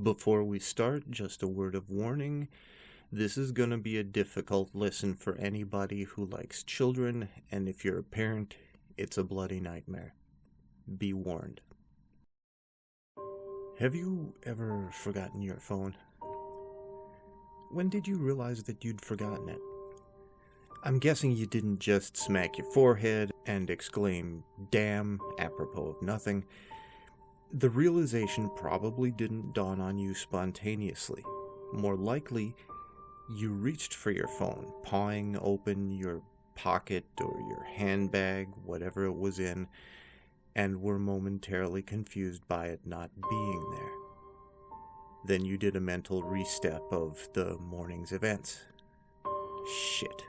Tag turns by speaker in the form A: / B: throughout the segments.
A: Before we start, just a word of warning. This is going to be a difficult listen for anybody who likes children, and if you're a parent, it's a bloody nightmare. Be warned. Have you ever forgotten your phone? When did you realize that you'd forgotten it? I'm guessing you didn't just smack your forehead and exclaim, "Damn," apropos of nothing. The realization probably didn't dawn on you spontaneously. More likely, you reached for your phone, pawing open your pocket or your handbag, whatever it was in, and were momentarily confused by it not being there. Then you did a mental restep of the morning's events. Shit.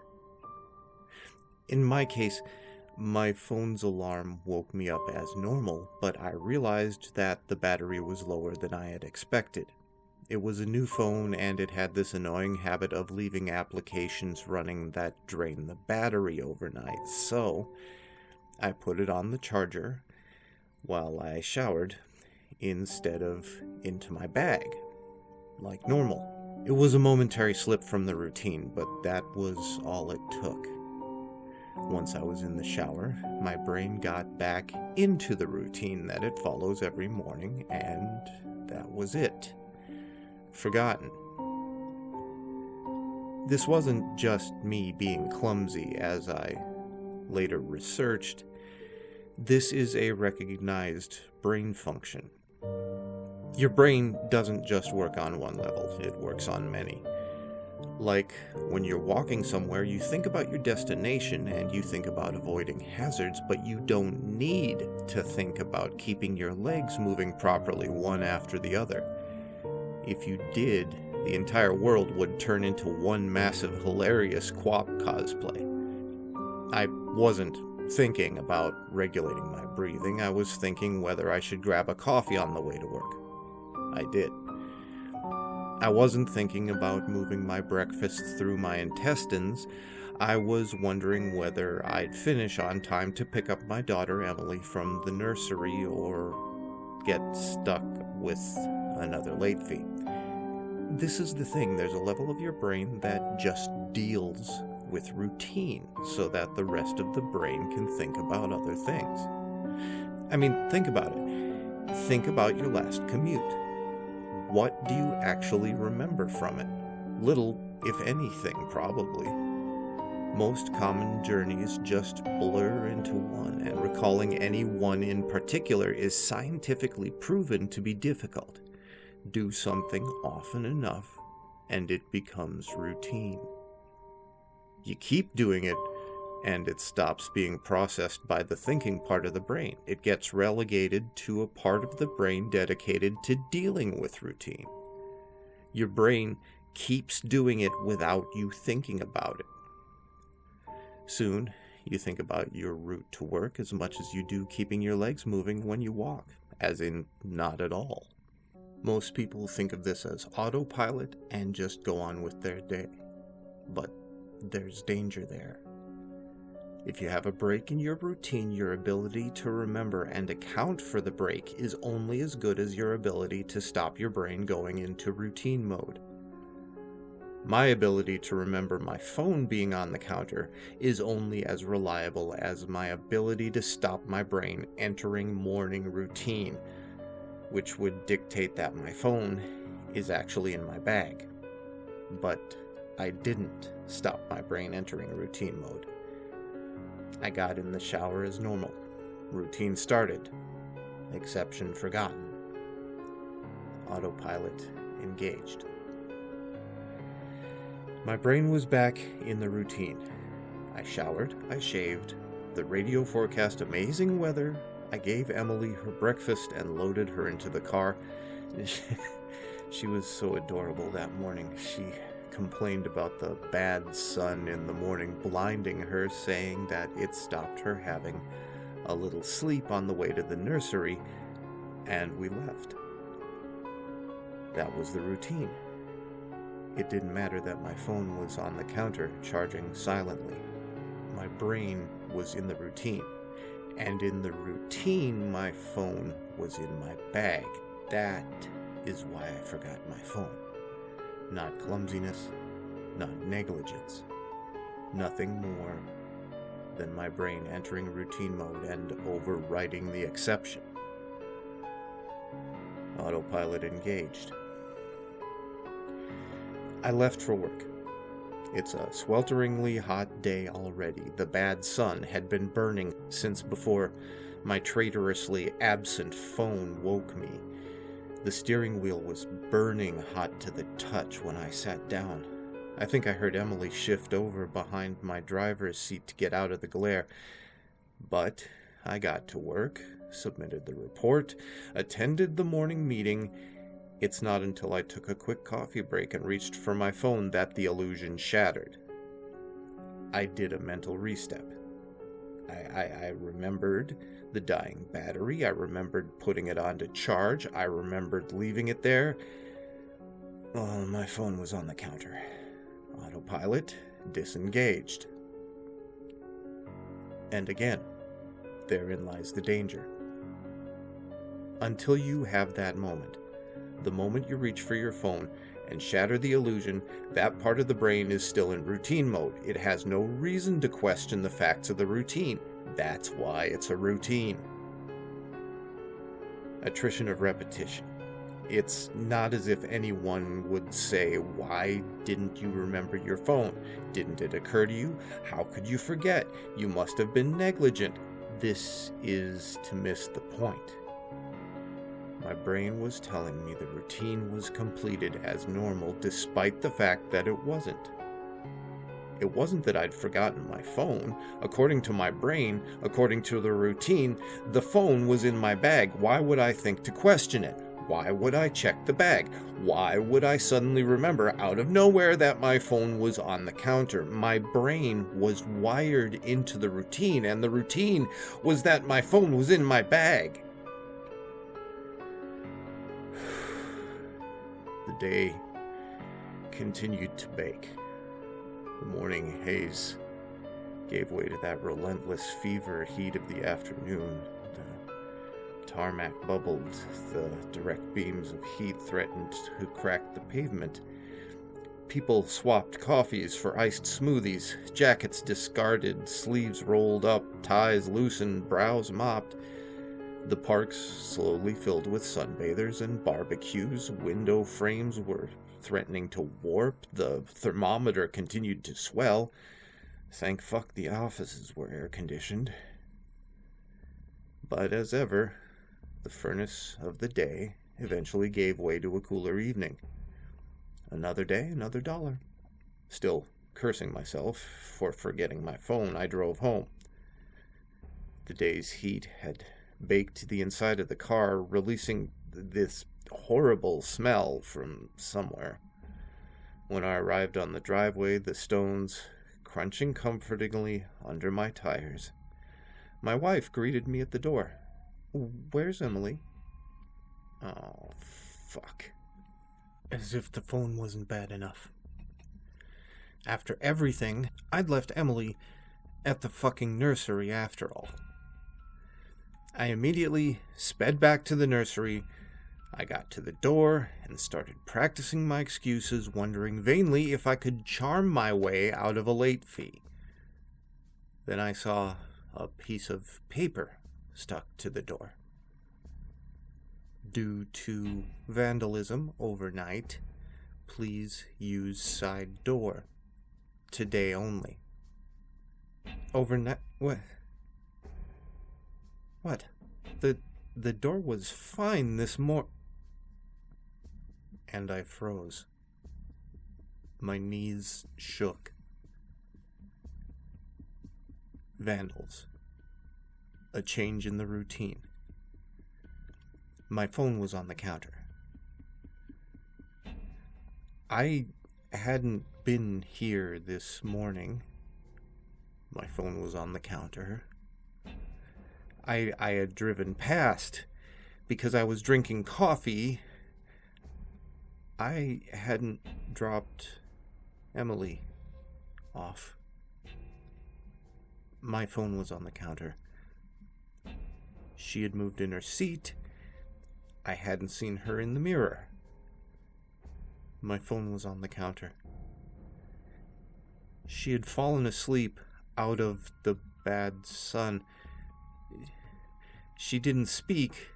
A: In my case, my phone's alarm woke me up as normal, but I realized that the battery was lower than I had expected. It was a new phone, and it had this annoying habit of leaving applications running that drain the battery overnight, so I put it on the charger while I showered instead of into my bag, like normal. It was a momentary slip from the routine, but that was all it took. Once I was in the shower, my brain got back into the routine that it follows every morning, and that was it. Forgotten. This wasn't just me being clumsy, as I later researched. This is a recognized brain function. Your brain doesn't just work on one level, it works on many. Like, when you're walking somewhere, you think about your destination and you think about avoiding hazards, but you don't need to think about keeping your legs moving properly one after the other. If you did, the entire world would turn into one massive hilarious QWOP cosplay. I wasn't thinking about regulating my breathing, I was thinking whether I should grab a coffee on the way to work. I did. I wasn't thinking about moving my breakfast through my intestines. I was wondering whether I'd finish on time to pick up my daughter Emily from the nursery or get stuck with another late fee. This is the thing, there's a level of your brain that just deals with routine so that the rest of the brain can think about other things. I mean, think about it. Think about your last commute. What do you actually remember from it? Little, if anything, probably. Most common journeys just blur into one, and recalling any one in particular is scientifically proven to be difficult. Do something often enough, and it becomes routine. You keep doing it, and it stops being processed by the thinking part of the brain. It gets relegated to a part of the brain dedicated to dealing with routine. Your brain keeps doing it without you thinking about it. Soon, you think about your route to work as much as you do keeping your legs moving when you walk, as in not at all. Most people think of this as autopilot and just go on with their day. But there's danger there. If you have a break in your routine, your ability to remember and account for the break is only as good as your ability to stop your brain going into routine mode. My ability to remember my phone being on the counter is only as reliable as my ability to stop my brain entering morning routine, which would dictate that my phone is actually in my bag. But I didn't stop my brain entering routine mode. I got in the shower as normal. Routine started. Exception forgotten. Autopilot engaged. My brain was back in the routine. I showered, I shaved, the radio forecast amazing weather, I gave Emily her breakfast and loaded her into the car. She was so adorable that morning. She complained about the bad sun in the morning blinding her, saying that it stopped her having a little sleep on the way to the nursery, and we left. That was the routine. It didn't matter that my phone was on the counter, charging silently. My brain was in the routine, and in the routine, my phone was in my bag. That is why I forgot my phone. Not clumsiness, not negligence. Nothing more than my brain entering routine mode and overriding the exception. Autopilot engaged. I left for work. It's a swelteringly hot day already. The bad sun had been burning since before my traitorously absent phone woke me. The steering wheel was burning hot to the touch when I sat down. I think I heard Emily shift over behind my driver's seat to get out of the glare. But I got to work, submitted the report, attended the morning meeting. It's not until I took a quick coffee break and reached for my phone that the illusion shattered. I did a mental restep. I remembered the dying battery. I remembered putting it on to charge. I remembered leaving it there. Oh, my phone was on the counter. Autopilot disengaged. And again, therein lies the danger. Until you have that moment, the moment you reach for your phone and shatter the illusion, that part of the brain is still in routine mode. It has no reason to question the facts of the routine. That's why it's a routine. Attrition of repetition. It's not as if anyone would say, "Why didn't you remember your phone? Didn't it occur to you? How could you forget? You must have been negligent." This is to miss the point. My brain was telling me the routine was completed as normal, despite the fact that it wasn't. It wasn't that I'd forgotten my phone. According to my brain, according to the routine, the phone was in my bag. Why would I think to question it? Why would I check the bag? Why would I suddenly remember out of nowhere that my phone was on the counter? My brain was wired into the routine, and the routine was that my phone was in my bag. The day continued to bake. The morning haze gave way to that relentless fever heat of the afternoon. The tarmac bubbled. The direct beams of heat threatened to crack the pavement. People swapped coffees for iced smoothies, jackets discarded, sleeves rolled up, ties loosened, brows mopped. The parks slowly filled with sunbathers and barbecues. Window frames were threatening to warp. The thermometer continued to swell. Thank fuck the offices were air-conditioned. But as ever, the furnace of the day eventually gave way to a cooler evening. Another day, another $1. Still cursing myself for forgetting my phone, I drove home. The day's heat had baked the inside of the car, releasing this horrible smell from somewhere. When I arrived on the driveway, the stones crunching comfortingly under my tires, my wife greeted me at the door. "Where's Emily?" Oh, fuck. As if the phone wasn't bad enough. After everything, I'd left Emily at the fucking nursery after all. I immediately sped back to the nursery. I got to the door and started practicing my excuses, wondering vainly if I could charm my way out of a late fee. Then I saw a piece of paper stuck to the door. Due to vandalism overnight, please use side door. Today only. Overnight? What? What? The door was fine this And I froze. My knees shook. Vandals. A change in the routine. My phone was on the counter. I hadn't been here this morning. My phone was on the counter. I had driven past because I was drinking coffee. I hadn't dropped Emily off. My phone was on the counter. She had moved in her seat. I hadn't seen her in the mirror. My phone was on the counter. She had fallen asleep out of the bad sun. She didn't speak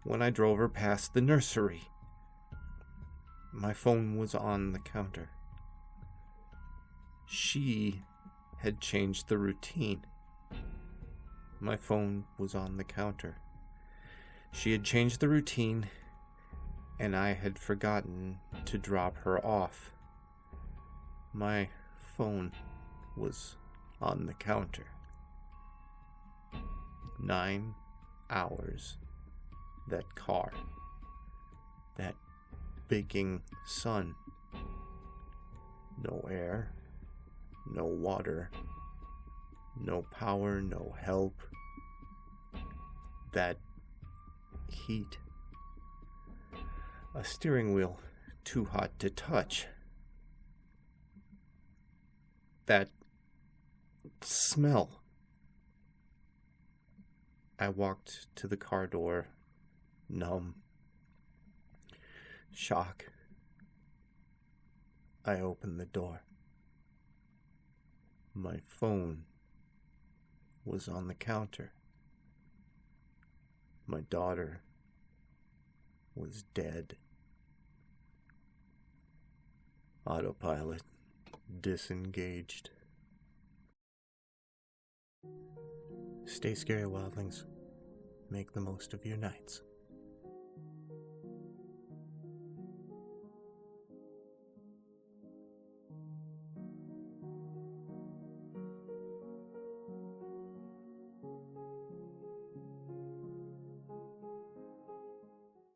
A: when I drove her past the nursery. My phone was on the counter. She had changed the routine. My phone was on the counter. She had changed the routine, and I had forgotten to drop her off. My phone was on the counter. 9 hours. That car. That baking sun. No air. No water. No power, no help. That heat. A steering wheel too hot to touch. That smell. I walked to the car door, numb. Shock. I opened the door. My phone was on the counter. My daughter was dead. Autopilot disengaged. Stay scary, wildlings. Make the most of your nights.